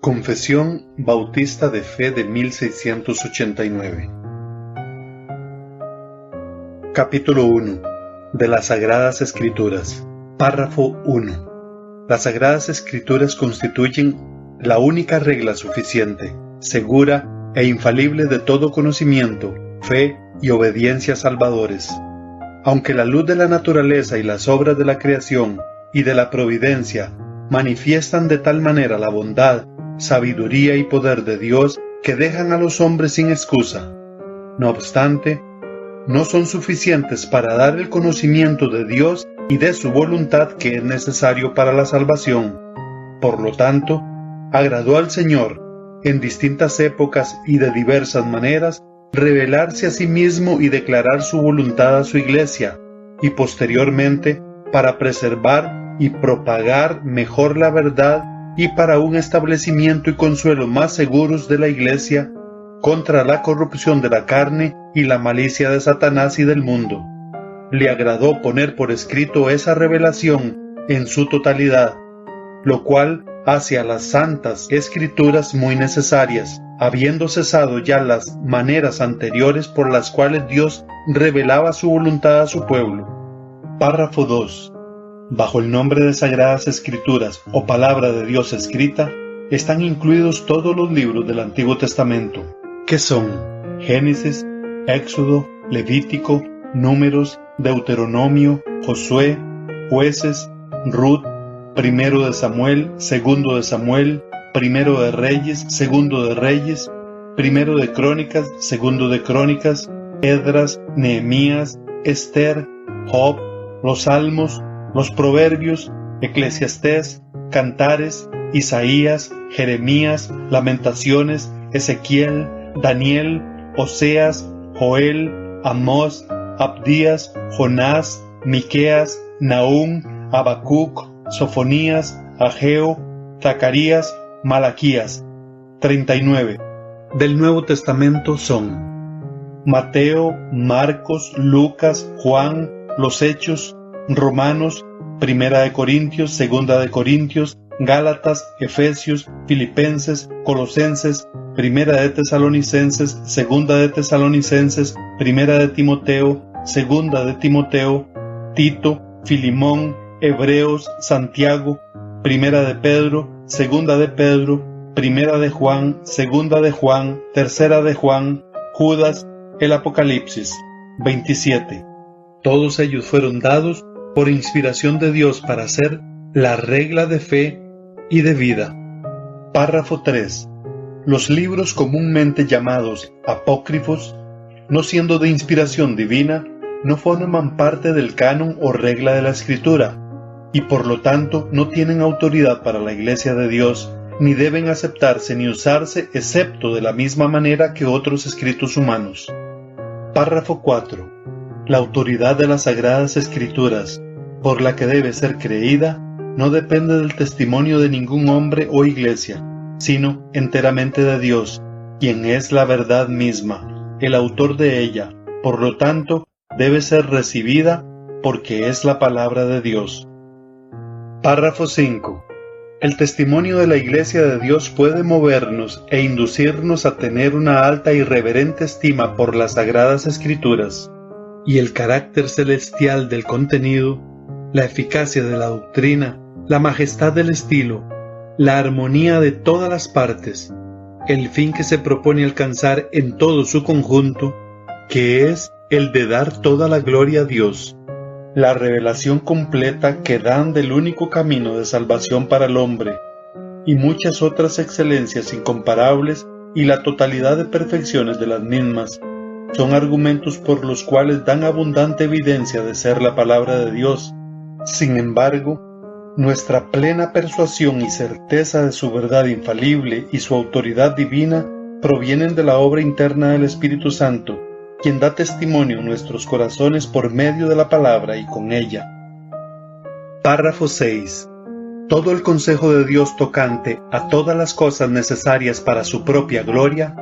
Confesión Bautista de Fe de 1689. Capítulo 1. De las Sagradas Escrituras. Párrafo 1. Las Sagradas Escrituras constituyen la única regla suficiente, segura e infalible de todo conocimiento, fe y obediencia salvadores. Aunque la luz de la naturaleza y las obras de la creación y de la providencia manifiestan de tal manera la bondad, sabiduría y poder de Dios que dejan a los hombres sin excusa, no obstante, no son suficientes para dar el conocimiento de Dios y de su voluntad que es necesario para la salvación. Por lo tanto, agradó al Señor, en distintas épocas y de diversas maneras, revelarse a sí mismo y declarar su voluntad a su Iglesia, y posteriormente, para preservar y propagar mejor la verdad y para un establecimiento y consuelo más seguros de la Iglesia contra la corrupción de la carne y la malicia de Satanás y del mundo. Le agradó poner por escrito esa revelación en su totalidad, lo cual hace a las santas escrituras muy necesarias, habiendo cesado ya las maneras anteriores por las cuales Dios revelaba su voluntad a su pueblo. Párrafo 2. Bajo el nombre de Sagradas Escrituras o Palabra de Dios escrita, están incluidos todos los libros del Antiguo Testamento, que son Génesis, Éxodo, Levítico, Números, Deuteronomio, Josué, Jueces, Ruth, Primero de Samuel, Segundo de Samuel, Primero de Reyes, Segundo de Reyes, Primero de Crónicas, Segundo de Crónicas, Esdras, Nehemías, Esther, Job, los Salmos, los Proverbios, Eclesiastés, Cantares, Isaías, Jeremías, Lamentaciones, Ezequiel, Daniel, Oseas, Joel, Amós, Abdías, Jonás, Miqueas, Nahum, Habacuc, Sofonías, Ageo, Zacarías, Malaquías. 39. Del Nuevo Testamento son Mateo, Marcos, Lucas, Juan, los Hechos, Romanos, Primera de Corintios, Segunda de Corintios, Gálatas, Efesios, Filipenses, Colosenses, Primera de Tesalonicenses, Segunda de Tesalonicenses, Primera de Timoteo, Segunda de Timoteo, Tito, Filimón, Hebreos, Santiago, Primera de Pedro, Segunda de Pedro, Primera de Juan, Segunda de Juan, Tercera de Juan, Judas, el Apocalipsis. 27. Todos ellos fueron dados por inspiración de Dios para ser la regla de fe y de vida. Párrafo 3. Los libros comúnmente llamados apócrifos, no siendo de inspiración divina, no forman parte del canon o regla de la Escritura, y por lo tanto no tienen autoridad para la Iglesia de Dios, ni deben aceptarse ni usarse excepto de la misma manera que otros escritos humanos. Párrafo 4. La autoridad de las Sagradas Escrituras, por la que debe ser creída, no depende del testimonio de ningún hombre o iglesia, sino enteramente de Dios, quien es la verdad misma, el autor de ella. Por lo tanto, debe ser recibida porque es la palabra de Dios. Párrafo 5. El testimonio de la Iglesia de Dios puede movernos e inducirnos a tener una alta y reverente estima por las Sagradas Escrituras, y el carácter celestial del contenido, la eficacia de la doctrina, la majestad del estilo, la armonía de todas las partes, el fin que se propone alcanzar en todo su conjunto, que es el de dar toda la gloria a Dios, la revelación completa que dan del único camino de salvación para el hombre, y muchas otras excelencias incomparables y la totalidad de perfecciones de las mismas, son argumentos por los cuales dan abundante evidencia de ser la palabra de Dios. Sin embargo, nuestra plena persuasión y certeza de su verdad infalible y su autoridad divina provienen de la obra interna del Espíritu Santo, quien da testimonio en nuestros corazones por medio de la palabra y con ella. Párrafo 6. Todo el consejo de Dios tocante a todas las cosas necesarias para su propia gloria,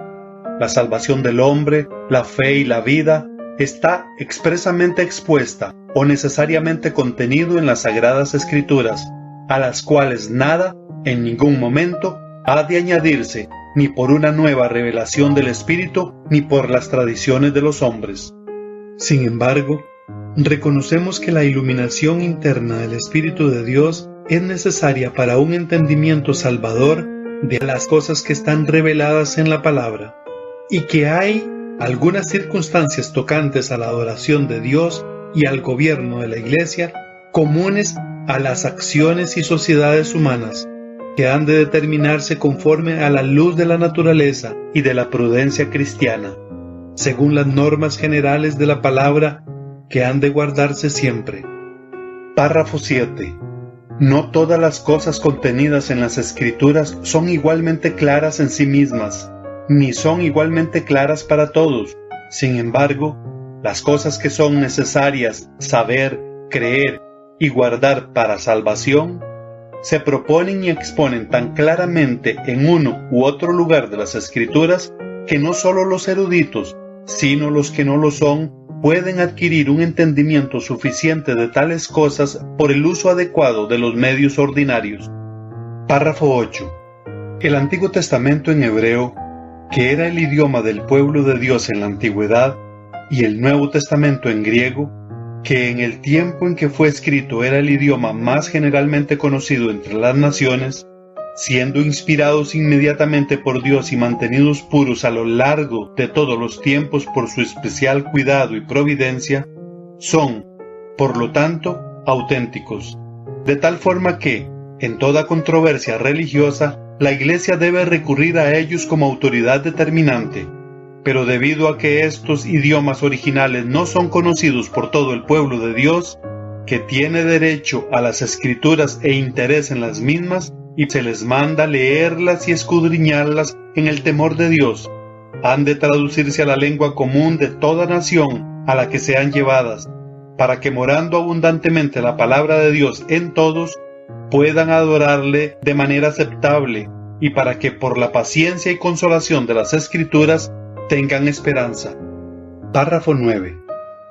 la salvación del hombre, la fe y la vida, está expresamente expuesta o necesariamente contenido en las Sagradas Escrituras, a las cuales nada, en ningún momento, ha de añadirse ni por una nueva revelación del Espíritu, ni por las tradiciones de los hombres. Sin embargo, reconocemos que la iluminación interna del Espíritu de Dios es necesaria para un entendimiento salvador de las cosas que están reveladas en la palabra, y que hay algunas circunstancias tocantes a la adoración de Dios y al gobierno de la Iglesia comunes a las acciones y sociedades humanas, que han de determinarse conforme a la luz de la naturaleza y de la prudencia cristiana, según las normas generales de la palabra que han de guardarse siempre. Párrafo 7. No todas las cosas contenidas en las Escrituras son igualmente claras en sí mismas, ni son igualmente claras para todos. Sin embargo, las cosas que son necesarias saber, creer y guardar para salvación, se proponen y exponen tan claramente en uno u otro lugar de las Escrituras que no solo los eruditos, sino los que no lo son, pueden adquirir un entendimiento suficiente de tales cosas por el uso adecuado de los medios ordinarios. Párrafo 8. El Antiguo Testamento en hebreo, que era el idioma del pueblo de Dios en la antigüedad, y el Nuevo Testamento en griego, que en el tiempo en que fue escrito era el idioma más generalmente conocido entre las naciones, siendo inspirados inmediatamente por Dios y mantenidos puros a lo largo de todos los tiempos por su especial cuidado y providencia, son, por lo tanto, auténticos, de tal forma que, en toda controversia religiosa, la Iglesia debe recurrir a ellos como autoridad determinante. Pero debido a que estos idiomas originales no son conocidos por todo el pueblo de Dios, que tiene derecho a las Escrituras e interés en las mismas, y se les manda leerlas y escudriñarlas en el temor de Dios, han de traducirse a la lengua común de toda nación a la que sean llevadas, para que morando abundantemente la palabra de Dios en todos, puedan adorarle de manera aceptable, y para que por la paciencia y consolación de las Escrituras tengan esperanza. Párrafo 9.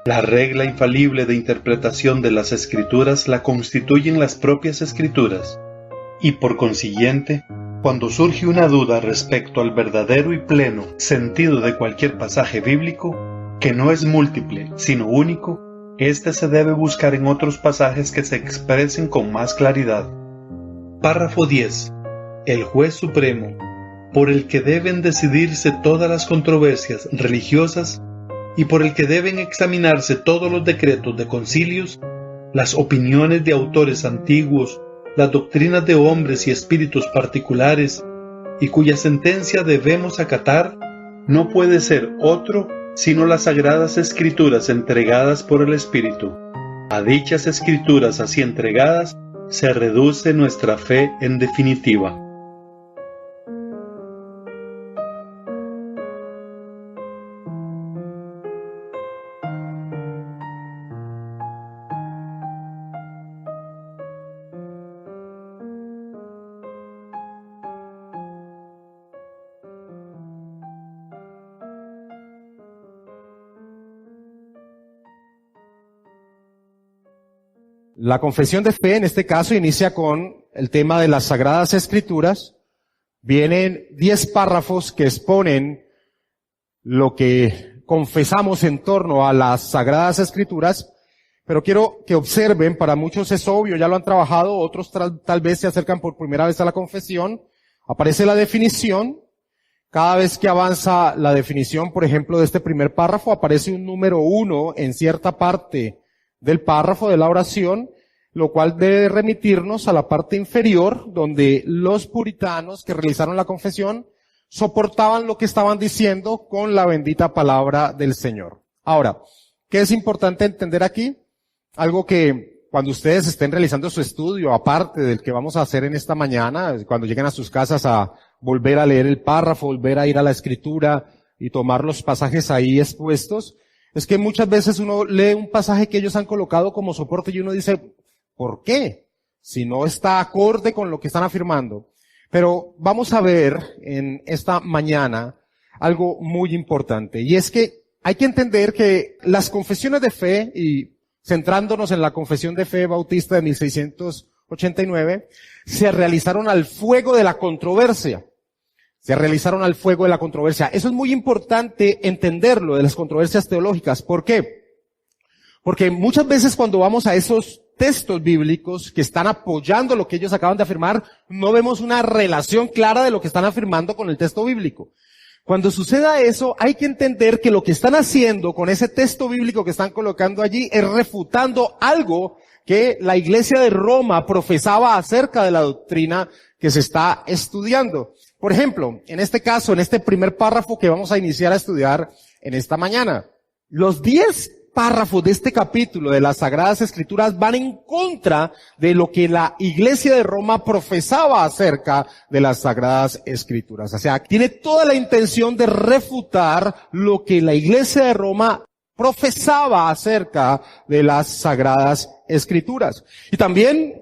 La regla infalible de interpretación de las Escrituras la constituyen las propias Escrituras, y por consiguiente, cuando surge una duda respecto al verdadero y pleno sentido de cualquier pasaje bíblico, que no es múltiple, sino único, éste se debe buscar en otros pasajes que se expresen con más claridad. Párrafo 10. El juez supremo, por el que deben decidirse todas las controversias religiosas y por el que deben examinarse todos los decretos de concilios, las opiniones de autores antiguos, las doctrinas de hombres y espíritus particulares, y cuya sentencia debemos acatar, no puede ser otro sino las sagradas Escrituras entregadas por el Espíritu. A dichas Escrituras así entregadas se reduce nuestra fe en definitiva. La confesión de fe, en este caso, inicia con el tema de las Sagradas Escrituras. Vienen 10 párrafos que exponen lo que confesamos en torno a las Sagradas Escrituras, pero quiero que observen, para muchos es obvio, ya lo han trabajado, otros tal vez se acercan por primera vez a la confesión. Aparece la definición. Cada vez que avanza la definición, por ejemplo, de este primer párrafo, aparece un número 1 en cierta parte del párrafo de la oración, lo cual debe remitirnos a la parte inferior, donde los puritanos que realizaron la confesión soportaban lo que estaban diciendo con la bendita palabra del Señor. Ahora, ¿qué es importante entender aquí? Algo que cuando ustedes estén realizando su estudio, aparte del que vamos a hacer en esta mañana, cuando lleguen a sus casas a volver a leer el párrafo, volver a ir a la Escritura y tomar los pasajes ahí expuestos, es que muchas veces uno lee un pasaje que ellos han colocado como soporte y uno dice, ¿por qué? Si no está acorde con lo que están afirmando. Pero vamos a ver en esta mañana algo muy importante, y es que hay que entender que las confesiones de fe, y centrándonos en la confesión de fe bautista de 1608, 89, se realizaron al fuego de la controversia. Se realizaron al fuego de la controversia. Eso es muy importante entenderlo, de las controversias teológicas. ¿Por qué? Porque muchas veces cuando vamos a esos textos bíblicos que están apoyando lo que ellos acaban de afirmar, no vemos una relación clara de lo que están afirmando con el texto bíblico. Cuando suceda eso, hay que entender que lo que están haciendo con ese texto bíblico que están colocando allí es refutando algo que la Iglesia de Roma profesaba acerca de la doctrina que se está estudiando. Por ejemplo, en este caso, en este primer párrafo que vamos a iniciar a estudiar en esta mañana, los 10 párrafos de este capítulo de las Sagradas Escrituras van en contra de lo que la Iglesia de Roma profesaba acerca de las Sagradas Escrituras. O sea, tiene toda la intención de refutar lo que la Iglesia de Roma profesaba acerca de las Sagradas Escrituras. Y también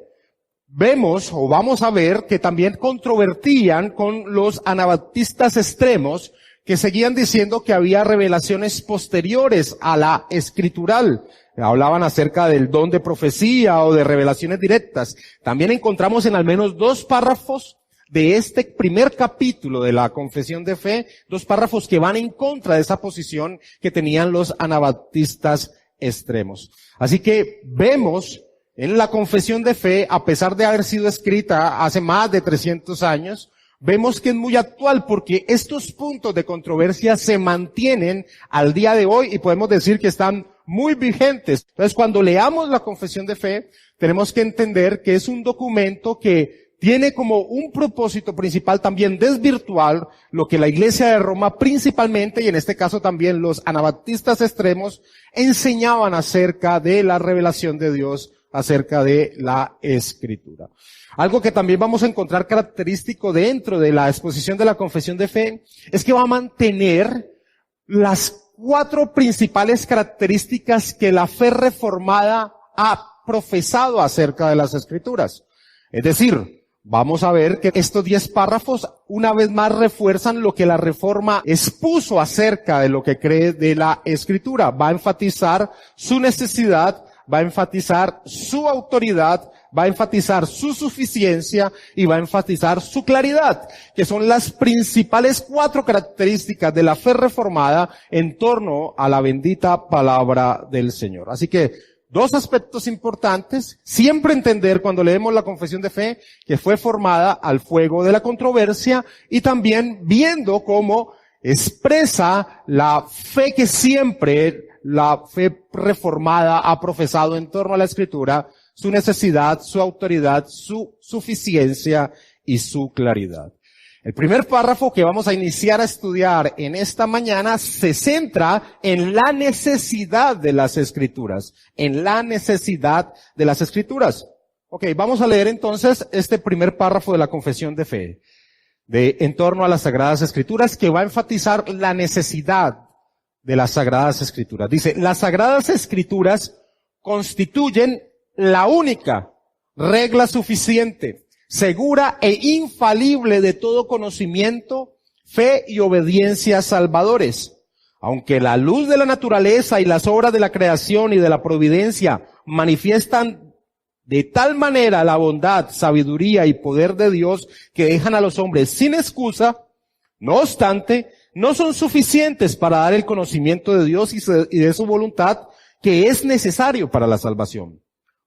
vemos, o vamos a ver, que también controvertían con los anabaptistas extremos, que seguían diciendo que había revelaciones posteriores a la escritural. Hablaban acerca del don de profecía o de revelaciones directas. También encontramos en al menos 2 párrafos de este primer capítulo de la Confesión de Fe, 2 párrafos que van en contra de esa posición que tenían los anabaptistas extremos. Así que vemos en la Confesión de Fe, a pesar de haber sido escrita hace más de 300 años, vemos que es muy actual porque estos puntos de controversia se mantienen al día de hoy y podemos decir que están muy vigentes. Entonces, cuando leamos la Confesión de Fe, tenemos que entender que es un documento que tiene como un propósito principal también desvirtuar lo que la Iglesia de Roma principalmente, y en este caso también los anabaptistas extremos, enseñaban acerca de la revelación de Dios, acerca de la Escritura. Algo que también vamos a encontrar característico dentro de la exposición de la Confesión de Fe es que va a mantener las 4 principales características que la fe reformada ha profesado acerca de las Escrituras. Es decir, vamos a ver que estos 10 párrafos una vez más refuerzan lo que la Reforma expuso acerca de lo que cree de la Escritura. Va a enfatizar su necesidad, va a enfatizar su autoridad, va a enfatizar su suficiencia y va a enfatizar su claridad, que son las principales 4 características de la fe reformada en torno a la bendita palabra del Señor. Así que 2 aspectos importantes, siempre entender cuando leemos la Confesión de Fe que fue formada al fuego de la controversia y también viendo cómo expresa la fe que siempre la fe reformada ha profesado en torno a la Escritura, su necesidad, su autoridad, su suficiencia y su claridad. El primer párrafo que vamos a iniciar a estudiar en esta mañana se centra en la necesidad de las Escrituras, en la necesidad de las Escrituras. Ok, vamos a leer entonces este primer párrafo de la Confesión de Fe, en torno a las Sagradas Escrituras, que va a enfatizar la necesidad de las Sagradas Escrituras. Dice, las Sagradas Escrituras constituyen la única regla suficiente, segura e infalible de todo conocimiento, fe y obediencia salvadores. Aunque la luz de la naturaleza y las obras de la creación y de la providencia manifiestan de tal manera la bondad, sabiduría y poder de Dios que dejan a los hombres sin excusa, no obstante, no son suficientes para dar el conocimiento de Dios y de su voluntad que es necesario para la salvación.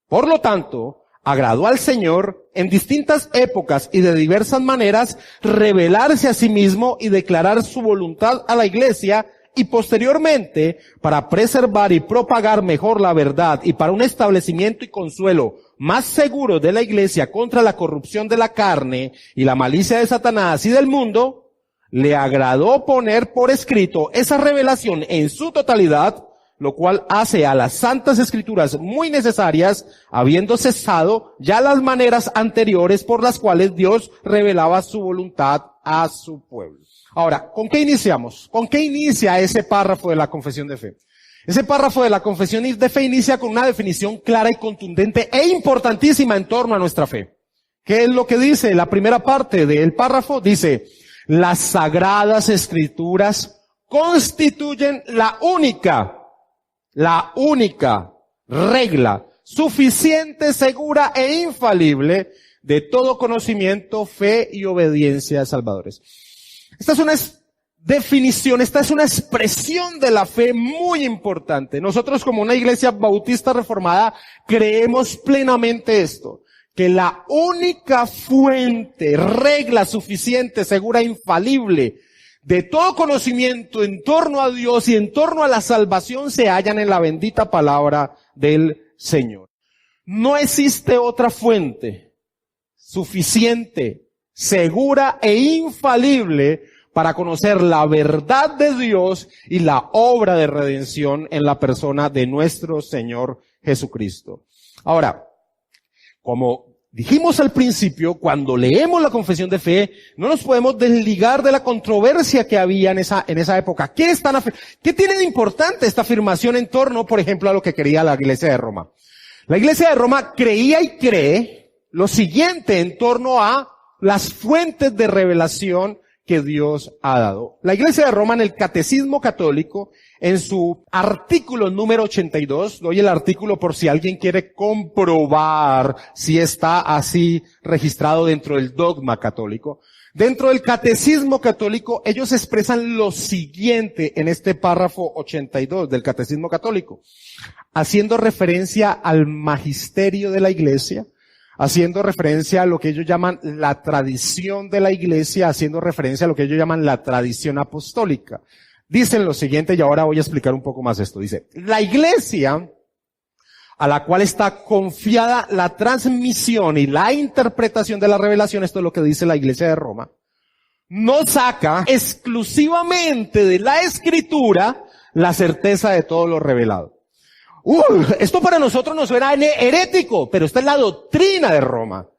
Por lo tanto, agradó al Señor en distintas épocas y de diversas maneras revelarse a sí mismo y declarar su voluntad a la Iglesia, y posteriormente, para preservar y propagar mejor la verdad y para un establecimiento y consuelo más seguro de la Iglesia contra la corrupción de la carne y la malicia de Satanás y del mundo, le agradó poner por escrito esa revelación en su totalidad, lo cual hace a las Santas Escrituras muy necesarias, habiendo cesado ya las maneras anteriores por las cuales Dios revelaba su voluntad a su pueblo. Ahora, ¿con qué iniciamos? ¿Con qué inicia ese párrafo de la Confesión de Fe? Ese párrafo de la Confesión de Fe inicia con una definición clara y contundente e importantísima en torno a nuestra fe. ¿Qué es lo que dice? La primera parte del párrafo dice, las Sagradas Escrituras constituyen la única regla suficiente, segura e infalible de todo conocimiento, fe y obediencia de salvadores. Esta es una definición, esta es una expresión de la fe muy importante. Nosotros como una iglesia bautista reformada creemos plenamente esto, que la única fuente, regla suficiente, segura e infalible de todo conocimiento en torno a Dios y en torno a la salvación se hallan en la bendita palabra del Señor. No existe otra fuente suficiente, segura e infalible para conocer la verdad de Dios y la obra de redención en la persona de nuestro Señor Jesucristo. Ahora, como dijimos al principio, cuando leemos la confesión de fe, no nos podemos desligar de la controversia que había en esa época. ¿Qué tiene de importante esta afirmación en torno, por ejemplo, a lo que quería la Iglesia de Roma? La Iglesia de Roma creía y cree lo siguiente en torno a las fuentes de revelación que Dios ha dado. La Iglesia de Roma en el Catecismo Católico, en su artículo número 82, doy el artículo por si alguien quiere comprobar si está así registrado dentro del dogma católico. Dentro del Catecismo Católico, ellos expresan lo siguiente en este párrafo 82 del Catecismo Católico, haciendo referencia al magisterio de la Iglesia, haciendo referencia a lo que ellos llaman la tradición de la Iglesia, haciendo referencia a lo que ellos llaman la tradición apostólica. Dicen lo siguiente, y ahora voy a explicar un poco más esto. Dice, la Iglesia, a la cual está confiada la transmisión y la interpretación de la revelación, esto es lo que dice la Iglesia de Roma, no saca exclusivamente de la Escritura la certeza de todo lo revelado. Esto para nosotros nos suena herético, pero esta es la doctrina de Roma.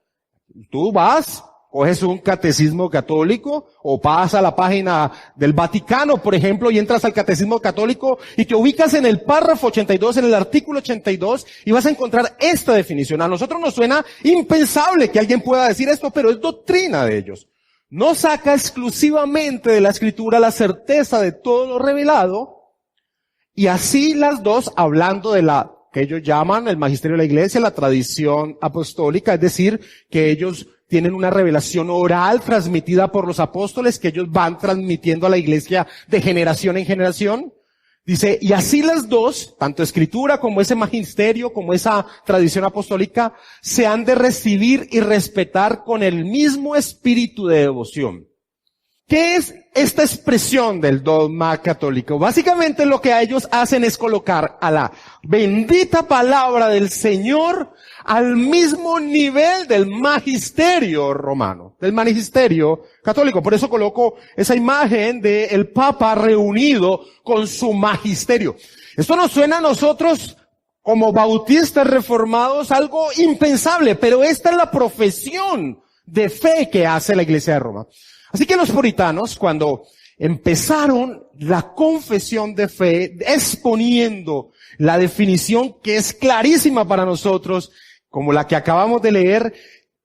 Tú vas, coges un catecismo católico o vas a la página del Vaticano, por ejemplo, y entras al catecismo católico y te ubicas en el párrafo 82, en el artículo 82, y vas a encontrar esta definición. A nosotros nos suena impensable que alguien pueda decir esto, pero es doctrina de ellos. No saca exclusivamente de la Escritura la certeza de todo lo revelado. Y así las dos, hablando de la que ellos llaman el magisterio de la Iglesia, la tradición apostólica, es decir, que ellos tienen una revelación oral transmitida por los apóstoles que ellos van transmitiendo a la Iglesia de generación en generación. Dice, y así las dos, tanto Escritura como ese magisterio, como esa tradición apostólica, se han de recibir y respetar con el mismo espíritu de devoción. ¿Qué es esta expresión del dogma católico? Básicamente lo que ellos hacen es colocar a la bendita palabra del Señor al mismo nivel del magisterio romano, del magisterio católico. Por eso coloco esa imagen del Papa reunido con su magisterio. Esto nos suena a nosotros como bautistas reformados algo impensable, pero esta es la profesión de fe que hace la Iglesia de Roma. Así que los puritanos, cuando empezaron la confesión de fe, exponiendo la definición que es clarísima para nosotros, como la que acabamos de leer,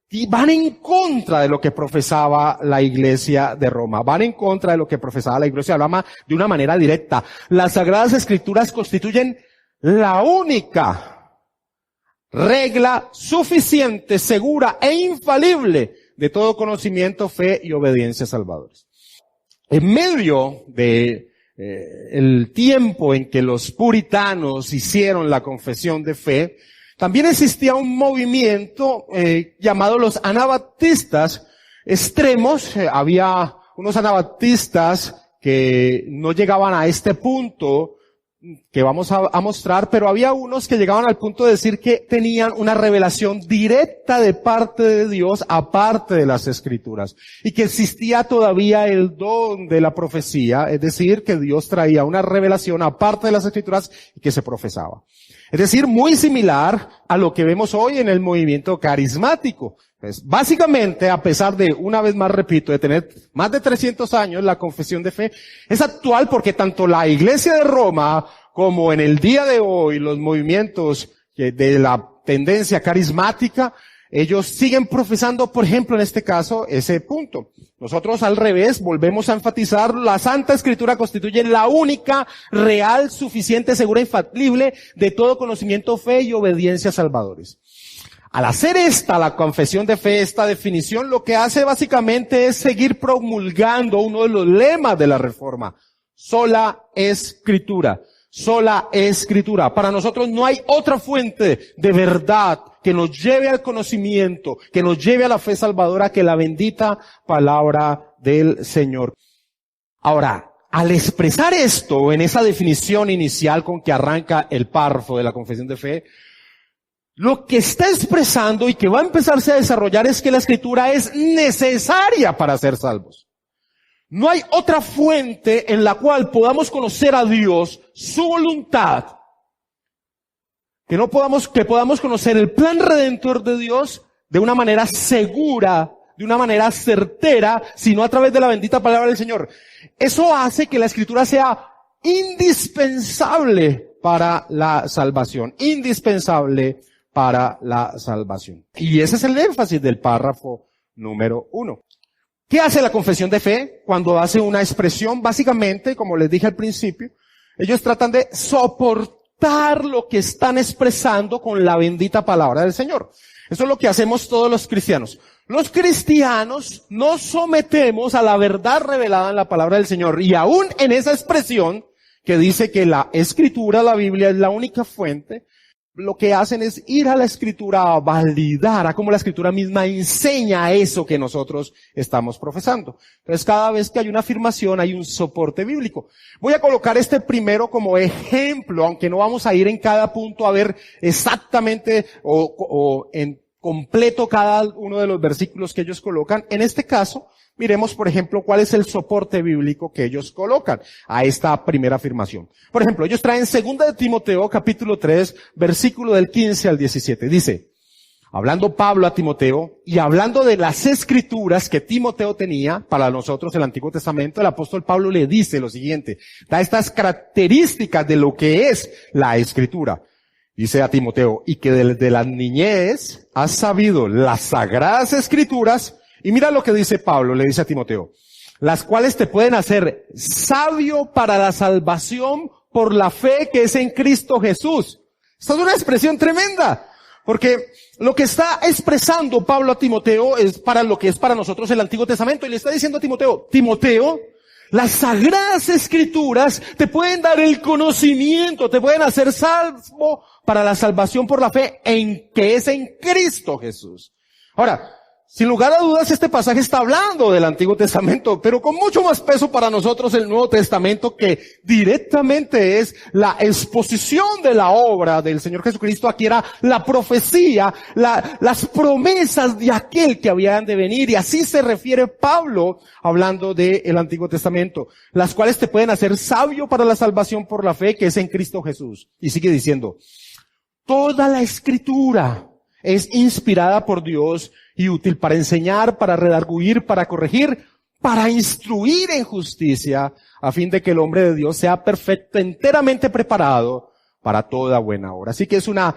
y van en contra de lo que profesaba la Iglesia de Roma, van en contra de lo que profesaba la Iglesia de Roma de una manera directa. Las Sagradas Escrituras constituyen la única regla suficiente, segura e infalible de todo conocimiento, fe y obediencia a salvadores. En medio de el tiempo en que los puritanos hicieron la confesión de fe, también existía un movimiento llamado los anabaptistas extremos. Había unos anabaptistas que no llegaban a este punto que vamos a mostrar, pero había unos que llegaban al punto de decir que tenían una revelación directa de parte de Dios aparte de las Escrituras y que existía todavía el don de la profecía, es decir, que Dios traía una revelación aparte de las Escrituras y que se profesaba. Es decir, muy similar a lo que vemos hoy en el movimiento carismático. Pues, básicamente, a pesar de, una vez más repito, de tener más de 300 años, la confesión de fe es actual porque tanto la Iglesia de Roma como en el día de hoy los movimientos de la tendencia carismática ellos siguen profesando, por ejemplo, en este caso, ese punto. Nosotros, al revés, volvemos a enfatizar, la Santa Escritura constituye la única, real, suficiente, segura, infalible de todo conocimiento, fe y obediencia salvadores. Al hacer la confesión de fe, esta definición, lo que hace básicamente es seguir promulgando uno de los lemas de la Reforma. Sola Escritura. Sola Escritura. Para nosotros no hay otra fuente de verdad que nos lleve al conocimiento, que nos lleve a la fe salvadora que la bendita palabra del Señor. Ahora, al expresar esto en esa definición inicial con que arranca el párrafo de la confesión de fe, lo que está expresando y que va a empezarse a desarrollar es que la Escritura es necesaria para ser salvos. No hay otra fuente en la cual podamos conocer a Dios, su voluntad, que podamos conocer el plan redentor de Dios de una manera segura, de una manera certera, sino a través de la bendita palabra del Señor. Eso hace que la Escritura sea indispensable para la salvación. Indispensable para la salvación. Y ese es el énfasis del párrafo número 1. ¿Qué hace la confesión de fe cuando hace una expresión? Básicamente, como les dije al principio, ellos tratan de soportar lo que están expresando con la bendita palabra del Señor. Eso es lo que hacemos todos los cristianos. Los cristianos nos sometemos a la verdad revelada en la palabra del Señor. Y aún en esa expresión que dice que la Escritura, la Biblia, es la única fuente, lo que hacen es ir a la Escritura a validar, a cómo la Escritura misma enseña eso que nosotros estamos profesando. Entonces, cada vez que hay una afirmación, hay un soporte bíblico. Voy a colocar este primero como ejemplo, aunque no vamos a ir en cada punto a ver exactamente o en completo cada uno de los versículos que ellos colocan. En este caso, miremos, por ejemplo, cuál es el soporte bíblico que ellos colocan a esta primera afirmación. Por ejemplo, ellos traen 2 de Timoteo, capítulo 3, versículo del 15 al 17. Dice, hablando Pablo a Timoteo y hablando de las escrituras que Timoteo tenía para nosotros el Antiguo Testamento, el apóstol Pablo le dice lo siguiente, da estas características de lo que es la escritura. Dice a Timoteo, y que desde la niñez has sabido las sagradas escrituras. Y mira lo que dice Pablo, le dice a Timoteo, las cuales te pueden hacer sabio para la salvación por la fe que es en Cristo Jesús. Esta es una expresión tremenda, porque lo que está expresando Pablo a Timoteo es para lo que es para nosotros el Antiguo Testamento. Y le está diciendo a Timoteo, Timoteo, las sagradas escrituras te pueden dar el conocimiento, te pueden hacer salvo para la salvación por la fe en que es en Cristo Jesús. Ahora, sin lugar a dudas, este pasaje está hablando del Antiguo Testamento, pero con mucho más peso para nosotros el Nuevo Testamento, que directamente es la exposición de la obra del Señor Jesucristo. Aquí era la profecía, las promesas de aquel que habían de venir, y así se refiere Pablo hablando del Antiguo Testamento, las cuales te pueden hacer sabio para la salvación por la fe que es en Cristo Jesús. Y sigue diciendo, toda la Escritura es inspirada por Dios y útil para enseñar, para redarguir, para corregir, para instruir en justicia, a fin de que el hombre de Dios sea perfecto, enteramente preparado para toda buena obra. Así que es una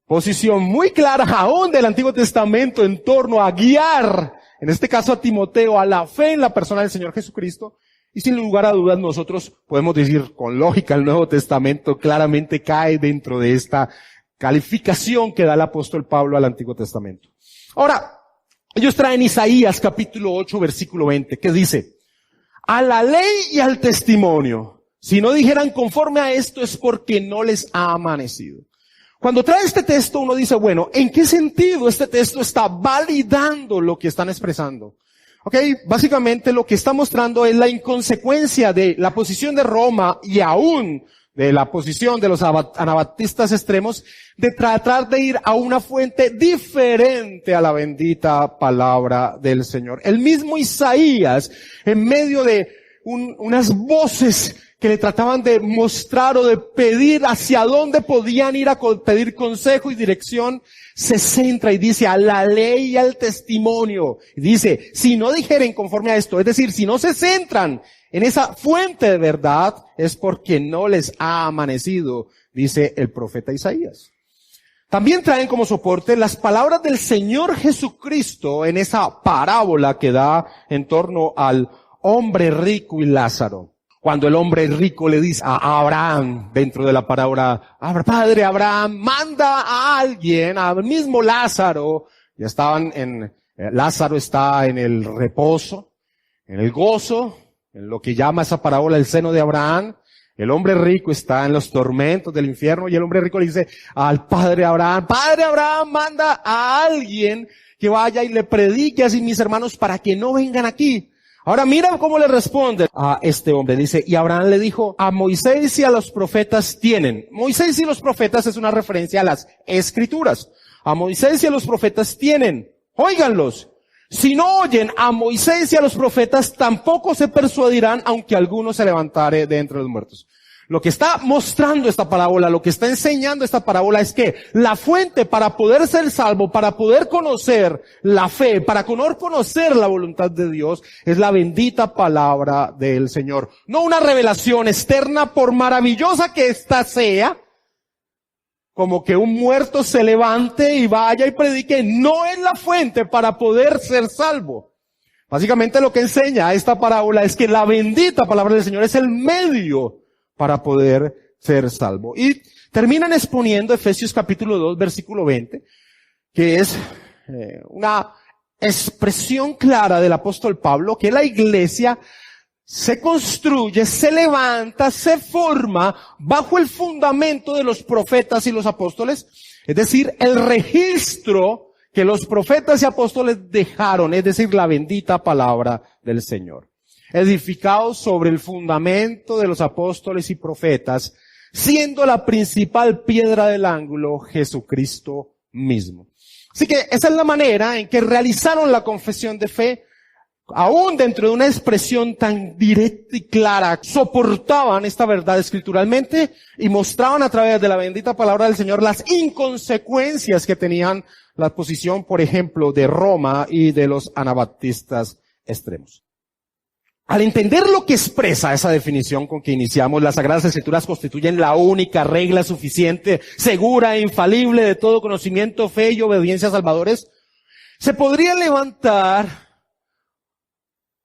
posición muy clara aún del Antiguo Testamento en torno a guiar, en este caso a Timoteo, a la fe en la persona del Señor Jesucristo. Y sin lugar a dudas nosotros podemos decir con lógica el Nuevo Testamento claramente cae dentro de esta calificación que da el apóstol Pablo al Antiguo Testamento. Ahora, ellos traen Isaías capítulo 8 versículo 20 que dice, a la ley y al testimonio, si no dijeran conforme a esto es porque no les ha amanecido. Cuando trae este texto uno dice, bueno, ¿en qué sentido este texto está validando lo que están expresando? Básicamente lo que está mostrando es la inconsecuencia de la posición de Roma y aún de la posición de los anabaptistas extremos de tratar de ir a una fuente diferente a la bendita palabra del Señor. El mismo Isaías, en medio de unas voces que le trataban de mostrar o de pedir hacia dónde podían ir a pedir consejo y dirección, se centra y dice a la ley y al testimonio. Y dice, si no dijeren conforme a esto, es decir, si no se centran en esa fuente de verdad, es porque no les ha amanecido, dice el profeta Isaías. También traen como soporte las palabras del Señor Jesucristo en esa parábola que da en torno al hombre rico y Lázaro. Cuando el hombre rico le dice a Abraham, dentro de la parábola, Padre Abraham, manda a alguien, al mismo Lázaro. Ya Lázaro está en el reposo, en el gozo, en lo que llama esa parábola el seno de Abraham. El hombre rico está en los tormentos del infierno y el hombre rico le dice al Padre Abraham, manda a alguien que vaya y le predique así mis hermanos para que no vengan aquí. Ahora mira cómo le responde a este hombre. Dice, y Abraham le dijo, a Moisés y a los profetas tienen. Moisés y los profetas es una referencia a las Escrituras. A Moisés y a los profetas tienen. Óiganlos. Si no oyen a Moisés y a los profetas, tampoco se persuadirán, aunque alguno se levantare de entre los muertos. Lo que está mostrando esta parábola, lo que está enseñando esta parábola es que la fuente para poder ser salvo, para poder conocer la fe, para conocer la voluntad de Dios, es la bendita palabra del Señor. No una revelación externa, por maravillosa que ésta sea, como que un muerto se levante y vaya y predique, no es la fuente para poder ser salvo. Básicamente lo que enseña esta parábola es que la bendita palabra del Señor es el medio para poder ser salvo. Y terminan exponiendo Efesios capítulo 2, versículo 20, que es una expresión clara del apóstol Pablo, que la iglesia se construye, se levanta, se forma bajo el fundamento de los profetas y los apóstoles, es decir, el registro que los profetas y apóstoles dejaron, es decir, la bendita palabra del Señor. Edificados sobre el fundamento de los apóstoles y profetas, siendo la principal piedra del ángulo Jesucristo mismo. Así que esa es la manera en que realizaron la confesión de fe. Aún dentro de una expresión tan directa y clara, soportaban esta verdad escrituralmente y mostraban a través de la bendita palabra del Señor las inconsecuencias que tenían la posición, por ejemplo, de Roma y de los anabaptistas extremos. Al entender lo que expresa esa definición con que iniciamos, las Sagradas Escrituras constituyen la única regla suficiente, segura e infalible de todo conocimiento, fe y obediencia a salvadores. Se podría levantar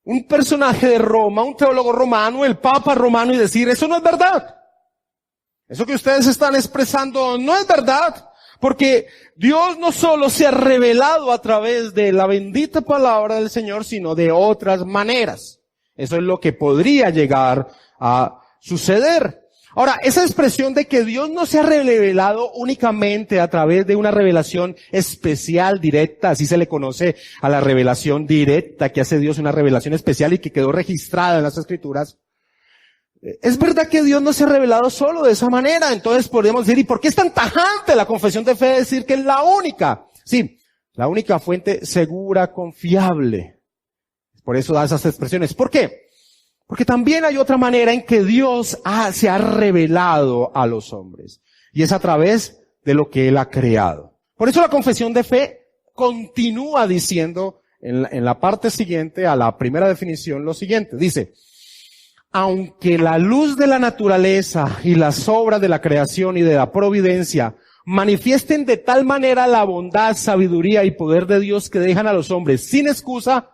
un personaje de Roma, un teólogo romano, el Papa romano, y decir, eso no es verdad. Eso que ustedes están expresando no es verdad. Porque Dios no solo se ha revelado a través de la bendita palabra del Señor, sino de otras maneras. Eso es lo que podría llegar a suceder. Ahora, esa expresión de que Dios no se ha revelado únicamente a través de una revelación especial, directa, así se le conoce a la revelación directa que hace Dios, una revelación especial y que quedó registrada en las Escrituras. Es verdad que Dios no se ha revelado solo de esa manera. Entonces podemos decir, ¿y por qué es tan tajante la confesión de fe de decir que es la única? Sí, la única fuente segura, confiable. Por eso da esas expresiones. ¿Por qué? Porque también hay otra manera en que Dios se ha revelado a los hombres. Y es a través de lo que Él ha creado. Por eso la confesión de fe continúa diciendo en la parte siguiente a la primera definición lo siguiente. Dice, aunque la luz de la naturaleza y las obras de la creación y de la providencia manifiesten de tal manera la bondad, sabiduría y poder de Dios que dejan a los hombres sin excusa,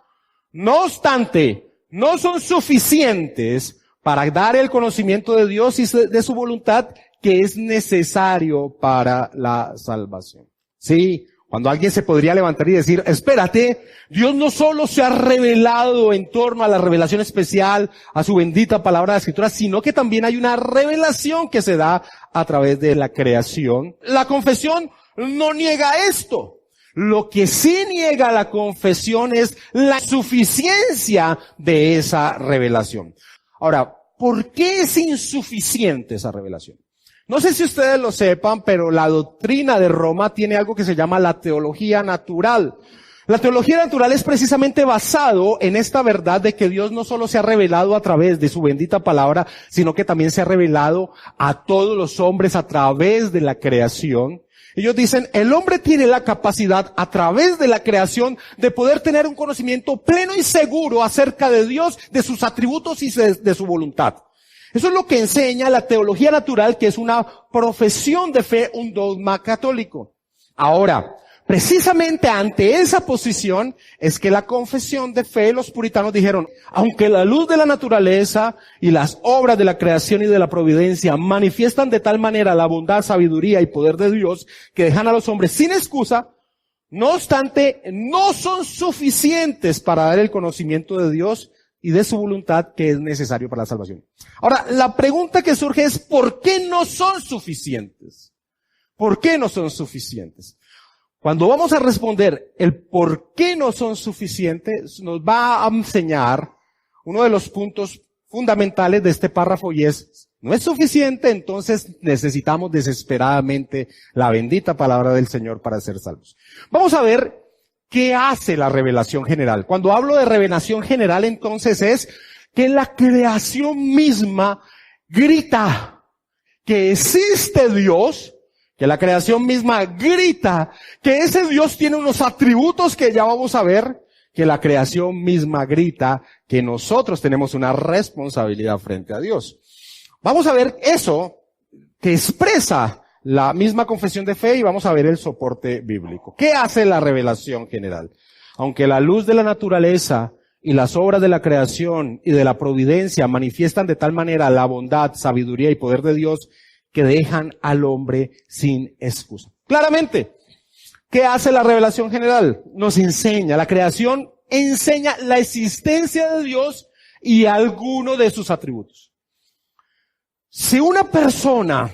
no obstante, no son suficientes para dar el conocimiento de Dios y de su voluntad que es necesario para la salvación. Sí, cuando alguien se podría levantar y decir, espérate, Dios no solo se ha revelado en torno a la revelación especial, a su bendita palabra de la Escritura, sino que también hay una revelación que se da a través de la creación. La confesión no niega esto. Lo que sí niega la confesión es la suficiencia de esa revelación. Ahora, ¿por qué es insuficiente esa revelación? No sé si ustedes lo sepan, pero la doctrina de Roma tiene algo que se llama la teología natural. La teología natural es precisamente basado en esta verdad de que Dios no solo se ha revelado a través de su bendita palabra, sino que también se ha revelado a todos los hombres a través de la creación. Ellos dicen, el hombre tiene la capacidad a través de la creación de poder tener un conocimiento pleno y seguro acerca de Dios, de sus atributos y de su voluntad. Eso es lo que enseña la teología natural, que es una profesión de fe, un dogma católico. Ahora, precisamente ante esa posición es que la confesión de fe, los puritanos dijeron, aunque la luz de la naturaleza y las obras de la creación y de la providencia manifiestan de tal manera la bondad, sabiduría y poder de Dios que dejan a los hombres sin excusa, no obstante, no son suficientes para dar el conocimiento de Dios y de su voluntad que es necesario para la salvación. Ahora, la pregunta que surge es, ¿por qué no son suficientes? ¿Por qué no son suficientes? Cuando vamos a responder el por qué no son suficientes, nos va a enseñar uno de los puntos fundamentales de este párrafo y es, no es suficiente, entonces necesitamos desesperadamente la bendita palabra del Señor para ser salvos. Vamos a ver qué hace la revelación general. Cuando hablo de revelación general, entonces es que la creación misma grita que existe Dios, que la creación misma grita que ese Dios tiene unos atributos que ya vamos a ver, que la creación misma grita que nosotros tenemos una responsabilidad frente a Dios. Vamos a ver eso que expresa la misma confesión de fe y vamos a ver el soporte bíblico. ¿Qué hace la revelación general? Aunque la luz de la naturaleza y las obras de la creación y de la providencia manifiestan de tal manera la bondad, sabiduría y poder de Dios que dejan al hombre sin excusa. Claramente, ¿qué hace la revelación general? Nos enseña, la creación enseña la existencia de Dios y alguno de sus atributos. Si una persona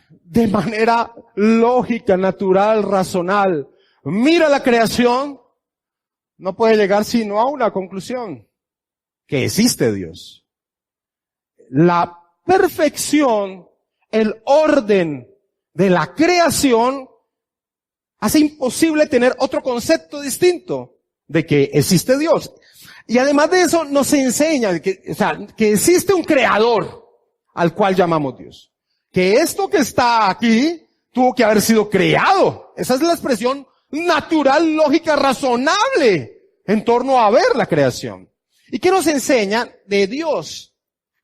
de manera lógica, natural, razonal, mira la creación, no puede llegar sino a una conclusión, que existe Dios. La perfección, el orden de la creación hace imposible tener otro concepto distinto de que existe Dios. Y además de eso nos enseña que existe un creador al cual llamamos Dios. Que esto que está aquí tuvo que haber sido creado. Esa es la expresión natural, lógica, razonable en torno a ver la creación. ¿Y qué nos enseña de Dios?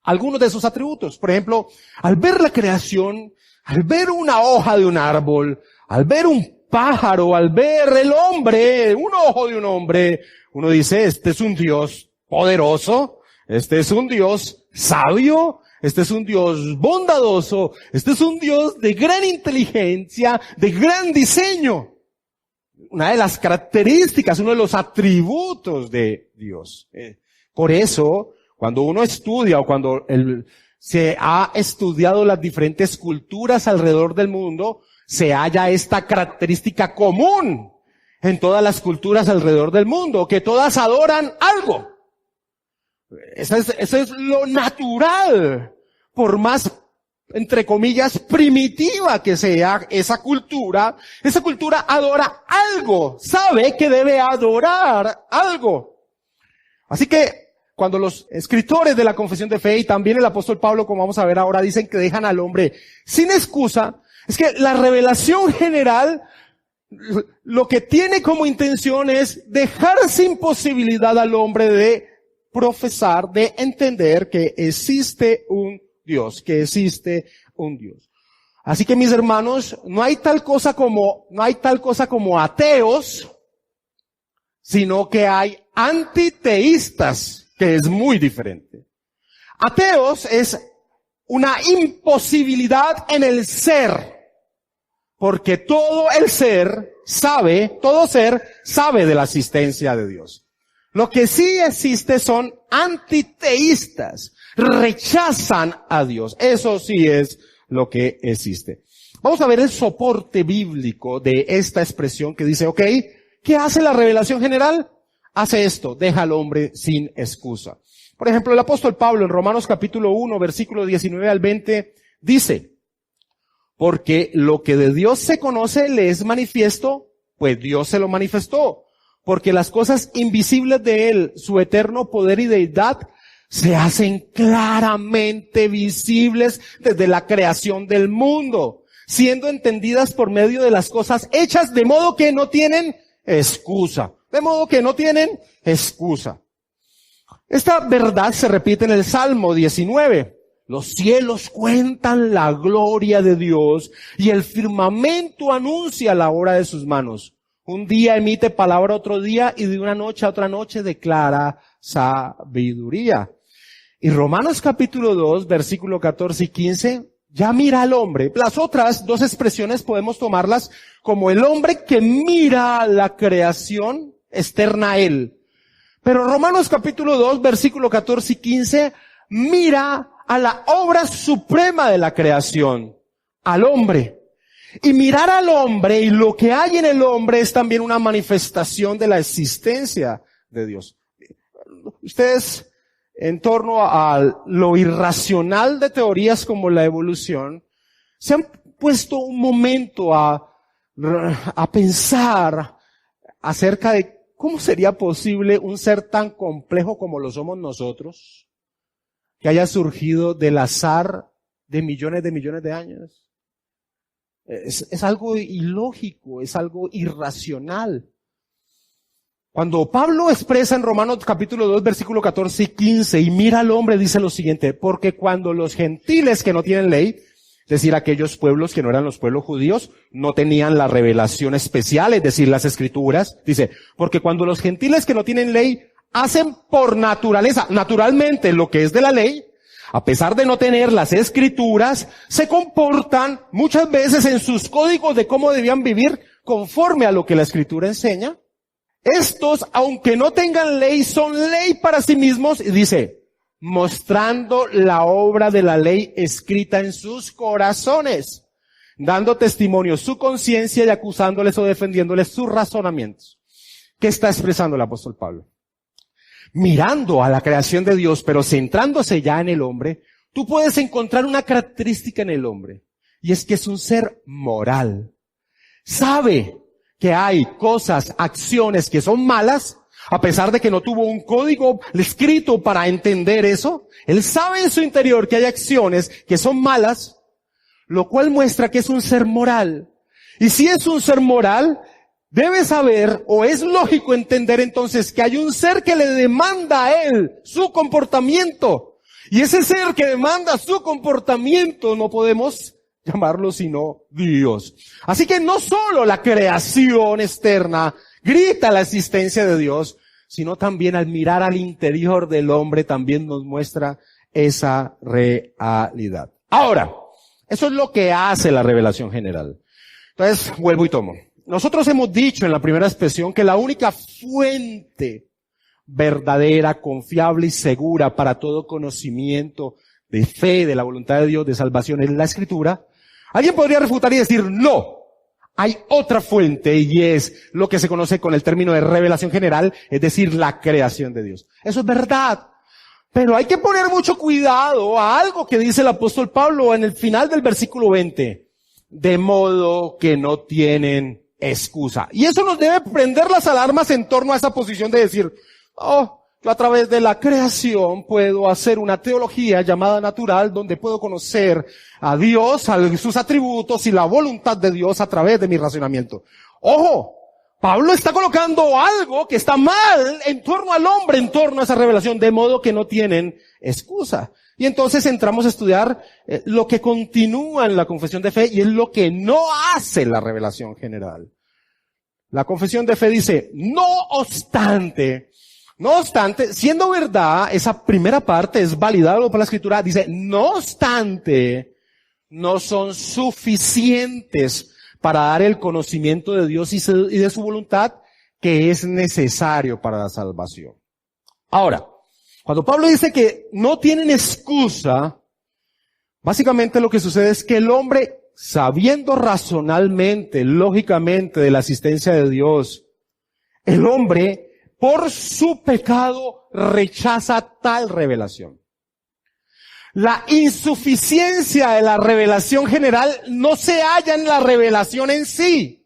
Algunos de sus atributos. Por ejemplo, al ver la creación, al ver una hoja de un árbol, al ver un pájaro, al ver el hombre, un ojo de un hombre, uno dice, este es un Dios poderoso, este es un Dios sabio, este es un Dios bondadoso, este es un Dios de gran inteligencia, de gran diseño. Una de las características, uno de los atributos de Dios. Por eso, cuando uno estudia o cuando se ha estudiado las diferentes culturas alrededor del mundo, se halla esta característica común en todas las culturas alrededor del mundo, que todas adoran algo. Eso es lo natural, por más, entre comillas, primitiva que sea esa cultura adora algo, sabe que debe adorar algo. Así que, cuando los escritores de la confesión de fe y también el apóstol Pablo, como vamos a ver ahora, dicen que dejan al hombre sin excusa, es que la revelación general lo que tiene como intención es dejar sin posibilidad al hombre de profesar, de entender que existe un Dios, que existe un Dios. Así que mis hermanos, no hay tal cosa como ateos, sino que hay antiteístas, que es muy diferente. Ateos es una imposibilidad en el ser, porque todo ser sabe de la existencia de Dios. Lo que sí existe son antiteístas, rechazan a Dios. Eso sí es lo que existe. Vamos a ver el soporte bíblico de esta expresión que dice, ok, ¿qué hace la revelación general? Hace esto, deja al hombre sin excusa. Por ejemplo, el apóstol Pablo en Romanos capítulo 1, versículo 19 al 20, dice, porque lo que de Dios se conoce le es manifiesto, pues Dios se lo manifestó. Porque las cosas invisibles de Él, su eterno poder y deidad, se hacen claramente visibles desde la creación del mundo, siendo entendidas por medio de las cosas hechas, de modo que no tienen excusa. De modo que no tienen excusa. Esta verdad se repite en el Salmo 19. Los cielos cuentan la gloria de Dios y el firmamento anuncia la obra de sus manos. Un día emite palabra otro día y de una noche a otra noche declara sabiduría. Y Romanos capítulo 2, versículo 14 y 15, ya mira al hombre. Las otras dos expresiones podemos tomarlas como el hombre que mira la creación externa a él. Pero Romanos capítulo 2, versículo 14 y 15, mira a la obra suprema de la creación, al hombre. Y mirar al hombre y lo que hay en el hombre es también una manifestación de la existencia de Dios. Ustedes, en torno a lo irracional de teorías como la evolución, se han puesto un momento a pensar acerca de cómo sería posible un ser tan complejo como lo somos nosotros, que haya surgido del azar de millones de años. Es algo ilógico, es algo irracional. Cuando Pablo expresa en Romanos capítulo 2, versículo 14 y 15, y mira al hombre, dice lo siguiente: porque cuando los gentiles que no tienen ley, es decir, aquellos pueblos que no eran los pueblos judíos, no tenían la revelación especial, es decir, las escrituras, dice, porque cuando los gentiles que no tienen ley hacen por naturaleza, naturalmente lo que es de la ley, a pesar de no tener las escrituras, se comportan muchas veces en sus códigos de cómo debían vivir conforme a lo que la escritura enseña. Estos, aunque no tengan ley, son ley para sí mismos, y dice, mostrando la obra de la ley escrita en sus corazones, dando testimonio su conciencia y acusándoles o defendiéndoles sus razonamientos. ¿Qué está expresando el apóstol Pablo? Mirando a la creación de Dios, pero centrándose ya en el hombre, tú puedes encontrar una característica en el hombre, y es que es un ser moral. Sabe que hay cosas, acciones que son malas, a pesar de que no tuvo un código escrito para entender eso. Él sabe en su interior que hay acciones que son malas, lo cual muestra que es un ser moral. Y si es un ser moral, debe saber, o es lógico entender entonces, que hay un ser que le demanda a él su comportamiento. Y ese ser que demanda su comportamiento no podemos llamarlo sino Dios. Así que no solo la creación externa grita la existencia de Dios, sino también al mirar al interior del hombre también nos muestra esa realidad. Ahora, eso es lo que hace la revelación general. Entonces, vuelvo y tomo. Nosotros hemos dicho en la primera expresión que la única fuente verdadera, confiable y segura para todo conocimiento de fe, de la voluntad de Dios, de salvación es la Escritura. Alguien podría refutar y decir, no, hay otra fuente y es lo que se conoce con el término de revelación general, es decir, la creación de Dios. Eso es verdad. Pero hay que poner mucho cuidado a algo que dice el apóstol Pablo en el final del versículo 20. De modo que no tienen excusa. Y eso nos debe prender las alarmas en torno a esa posición de decir, yo a través de la creación puedo hacer una teología llamada natural donde puedo conocer a Dios, a sus atributos y la voluntad de Dios a través de mi razonamiento. Ojo, Pablo está colocando algo que está mal en torno al hombre, en torno a esa revelación, de modo que no tienen excusa. Y entonces entramos a estudiar lo que continúa en la confesión de fe y es lo que no hace la revelación general. La confesión de fe dice, no obstante, siendo verdad, esa primera parte es validada por la Escritura, dice, no obstante, no son suficientes para dar el conocimiento de Dios y de su voluntad que es necesario para la salvación. Ahora, cuando Pablo dice que no tienen excusa, básicamente lo que sucede es que el hombre, sabiendo racionalmente, lógicamente de la existencia de Dios, el hombre, por su pecado, rechaza tal revelación. La insuficiencia de la revelación general no se halla en la revelación en sí.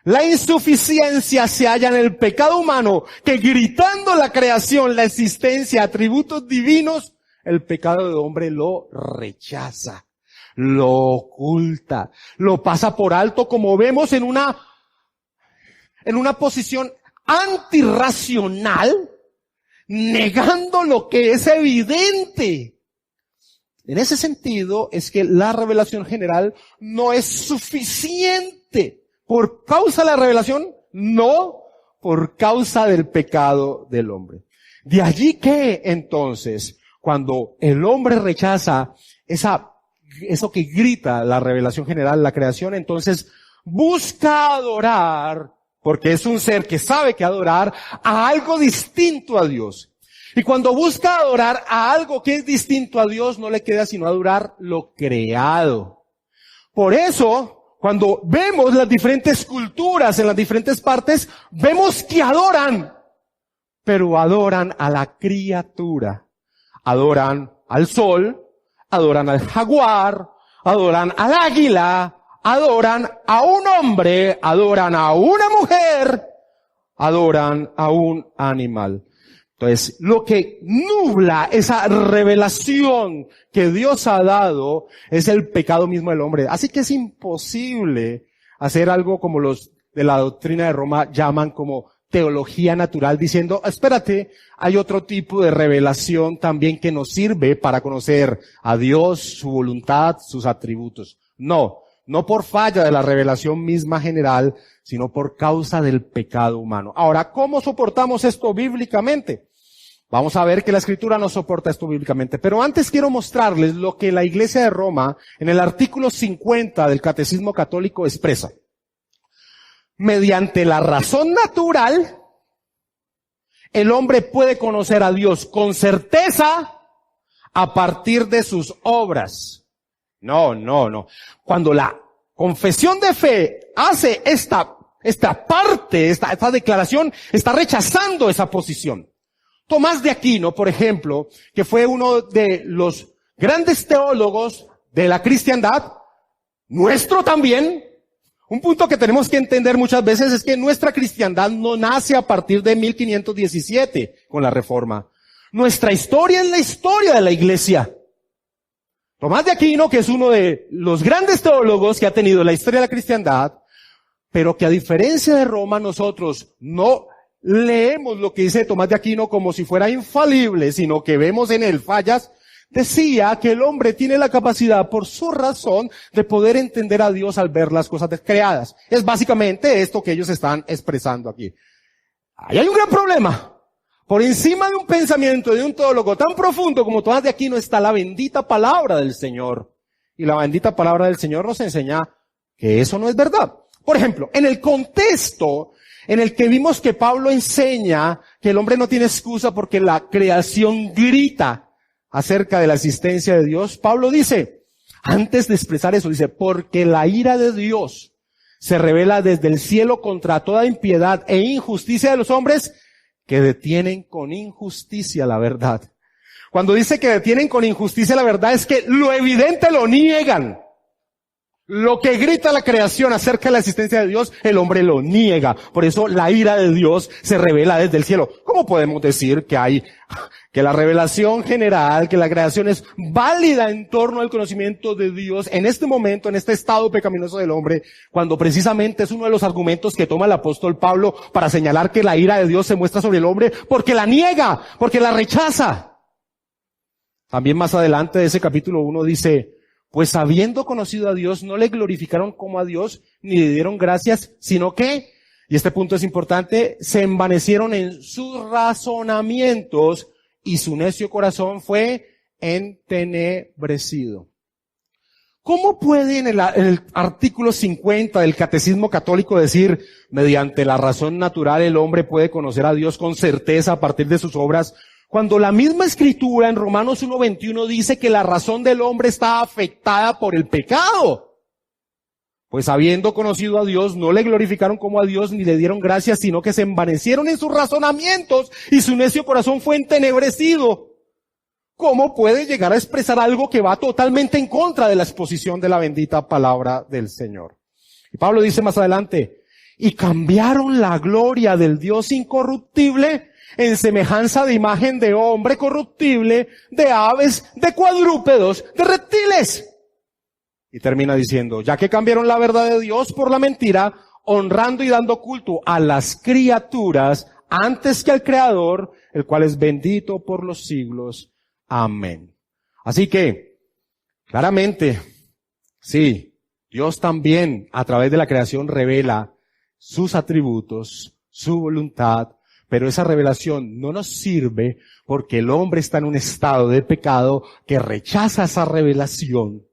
La insuficiencia se halla en el pecado humano, que gritando la creación, la existencia, atributos divinos, el pecado del hombre lo rechaza, lo oculta, lo pasa por alto, como vemos en una posición antirracional, negando lo que es evidente. En ese sentido es que la revelación general no es suficiente. ¿Por causa de la revelación? No, por causa del pecado del hombre. De allí que, entonces, cuando el hombre rechaza eso que grita la revelación general, la creación, entonces busca adorar, porque es un ser que sabe que adorar, a algo distinto a Dios. Y cuando busca adorar a algo que es distinto a Dios, no le queda sino adorar lo creado. Por eso, cuando vemos las diferentes culturas en las diferentes partes, vemos que adoran, pero adoran a la criatura. Adoran al sol, adoran al jaguar, adoran al águila, adoran a un hombre, adoran a una mujer, adoran a un animal. Entonces, lo que nubla esa revelación que Dios ha dado es el pecado mismo del hombre. Así que es imposible hacer algo como los de la doctrina de Roma llaman como teología natural, diciendo, espérate, hay otro tipo de revelación también que nos sirve para conocer a Dios, su voluntad, sus atributos. No por falla de la revelación misma general, sino por causa del pecado humano. Ahora, ¿cómo soportamos esto bíblicamente? Vamos a ver que la Escritura no soporta esto bíblicamente. Pero antes quiero mostrarles lo que la Iglesia de Roma, en el artículo 50 del Catecismo Católico, expresa. Mediante la razón natural, el hombre puede conocer a Dios con certeza a partir de sus obras. No. Cuando la confesión de fe hace esta parte, esta declaración, está rechazando esa posición. Tomás de Aquino, por ejemplo, que fue uno de los grandes teólogos de la cristiandad, nuestro también. Un punto que tenemos que entender muchas veces es que nuestra cristiandad no nace a partir de 1517 con la Reforma. Nuestra historia es la historia de la Iglesia. Tomás de Aquino, que es uno de los grandes teólogos que ha tenido la historia de la cristiandad, pero que a diferencia de Roma nosotros no leemos lo que dice Tomás de Aquino como si fuera infalible, sino que vemos en él fallas, decía que el hombre tiene la capacidad por su razón de poder entender a Dios al ver las cosas creadas. Es básicamente esto que ellos están expresando aquí. Ahí hay un gran problema. Por encima de un pensamiento de un teólogo tan profundo como Tomás de Aquino está la bendita palabra del Señor. Y la bendita palabra del Señor nos enseña que eso no es verdad. Por ejemplo, en el contexto en el que vimos que Pablo enseña que el hombre no tiene excusa porque la creación grita acerca de la existencia de Dios, Pablo dice, antes de expresar eso, dice, porque la ira de Dios se revela desde el cielo contra toda impiedad e injusticia de los hombres que detienen con injusticia la verdad. Cuando dice que detienen con injusticia la verdad es que lo evidente lo niegan. Lo que grita la creación acerca de la existencia de Dios, el hombre lo niega. Por eso la ira de Dios se revela desde el cielo. ¿Cómo podemos decir que la revelación general, que la creación es válida en torno al conocimiento de Dios en este momento, en este estado pecaminoso del hombre, cuando precisamente es uno de los argumentos que toma el apóstol Pablo para señalar que la ira de Dios se muestra sobre el hombre porque la niega, porque la rechaza? También más adelante de ese capítulo 1 dice, pues habiendo conocido a Dios, no le glorificaron como a Dios, ni le dieron gracias, sino que, y este punto es importante, se envanecieron en sus razonamientos y su necio corazón fue entenebrecido. ¿Cómo puede en el artículo 50 del Catecismo Católico decir, mediante la razón natural el hombre puede conocer a Dios con certeza a partir de sus obras, cuando la misma Escritura en Romanos 1:21 dice que la razón del hombre está afectada por el pecado? Pues habiendo conocido a Dios, no le glorificaron como a Dios ni le dieron gracias, sino que se envanecieron en sus razonamientos y su necio corazón fue entenebrecido. ¿Cómo puede llegar a expresar algo que va totalmente en contra de la exposición de la bendita palabra del Señor? Y Pablo dice más adelante, y cambiaron la gloria del Dios incorruptible en semejanza de imagen de hombre corruptible, de aves, de cuadrúpedos, de reptiles. Y termina diciendo, ya que cambiaron la verdad de Dios por la mentira, honrando y dando culto a las criaturas antes que al Creador, el cual es bendito por los siglos. Amén. Así que, Claramente, sí, Dios también a través de la creación revela sus atributos, su voluntad, pero esa revelación no nos sirve porque el hombre está en un estado de pecado que rechaza esa revelación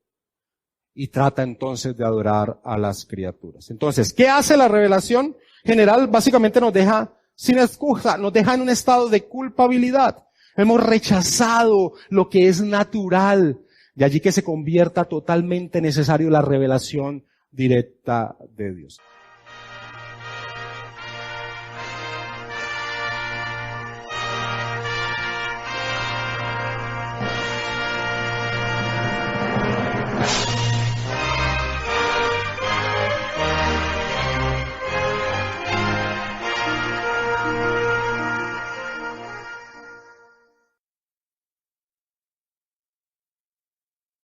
y trata entonces de adorar a las criaturas. Entonces, ¿qué hace la revelación general? Básicamente nos deja sin excusa, nos deja en un estado de culpabilidad. Hemos rechazado lo que es natural. De allí que se convierta totalmente necesario la revelación directa de Dios.